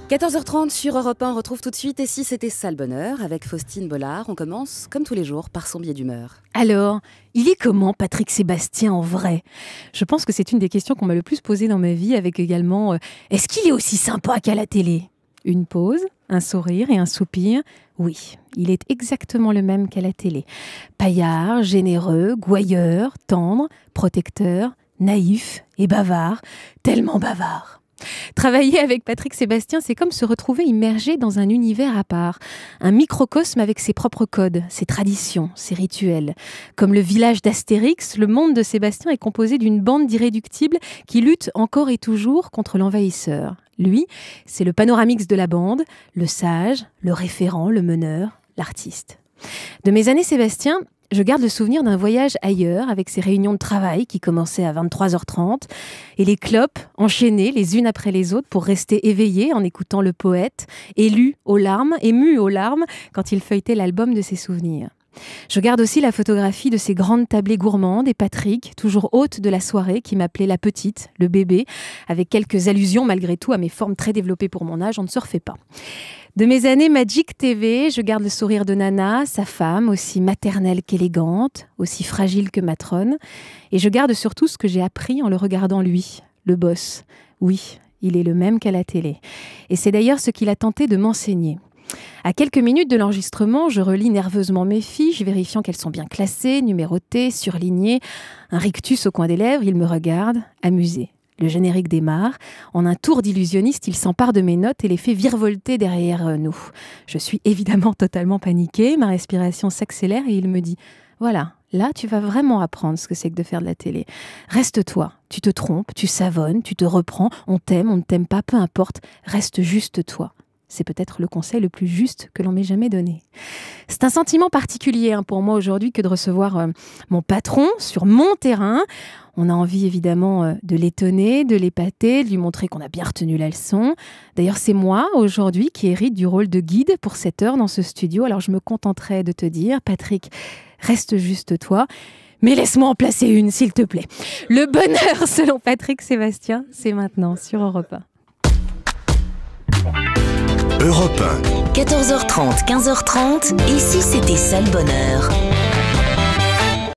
14h30 sur Europe 1, on retrouve tout de suite Et si c'était ça le bonheur avec Faustine Bollard. On commence, comme tous les jours, par son billet d'humeur. Alors, il est comment Patrick Sébastien en vrai? Je pense que c'est une des questions qu'on m'a le plus posée dans ma vie, avec également est-ce qu'il est aussi sympa qu'à la télé? Une pause, un sourire et un soupir. Oui, il est exactement le même qu'à la télé. Paillard, généreux, gouailleur, tendre, protecteur, naïf et bavard, tellement bavard. Travailler avec Patrick Sébastien, c'est comme se retrouver immergé dans un univers à part. Un microcosme avec ses propres codes, ses traditions, ses rituels. Comme le village d'Astérix, le monde de Sébastien est composé d'une bande d'irréductibles qui luttent encore et toujours contre l'envahisseur. Lui, c'est le panoramix de la bande, le sage, le référent, le meneur, l'artiste. De mes années Sébastien, je garde le souvenir d'un voyage ailleurs avec ses réunions de travail qui commençaient à 23h30 et les clopes enchaînées les unes après les autres pour rester éveillé en écoutant le poète, ému aux larmes quand il feuilletait l'album de ses souvenirs. Je garde aussi la photographie de ces grandes tablées gourmandes et Patrick, toujours hôte de la soirée, qui m'appelait la petite, le bébé, avec quelques allusions malgré tout à mes formes très développées pour mon âge, on ne se refait pas. De mes années Magic TV, je garde le sourire de Nana, sa femme, aussi maternelle qu'élégante, aussi fragile que matrone. Et je garde surtout ce que j'ai appris en le regardant lui, le boss. Oui, il est le même qu'à la télé. Et c'est d'ailleurs ce qu'il a tenté de m'enseigner. À quelques minutes de l'enregistrement, je relis nerveusement mes fiches, vérifiant qu'elles sont bien classées, numérotées, surlignées. Un rictus au coin des lèvres, il me regarde, amusé. Le générique démarre. En un tour d'illusionniste, il s'empare de mes notes et les fait virevolter derrière nous. Je suis évidemment totalement paniquée, ma respiration s'accélère et il me dit « Voilà, là tu vas vraiment apprendre ce que c'est que de faire de la télé. Reste toi, tu te trompes, tu savonnes, tu te reprends, on t'aime, on ne t'aime pas, peu importe, reste juste toi. » C'est peut-être le conseil le plus juste que l'on m'ait jamais donné. C'est un sentiment particulier pour moi aujourd'hui que de recevoir mon patron sur mon terrain. On a envie évidemment de l'étonner, de l'épater, de lui montrer qu'on a bien retenu la leçon. D'ailleurs, c'est moi aujourd'hui qui hérite du rôle de guide pour cette heure dans ce studio. Alors je me contenterai de te dire, Patrick, reste juste toi. Mais laisse-moi en placer une, s'il te plaît. Le bonheur, selon Patrick Sébastien, c'est maintenant sur Europe 1. Europe 1. 14h30, 15h30, et si c'était ça le bonheur?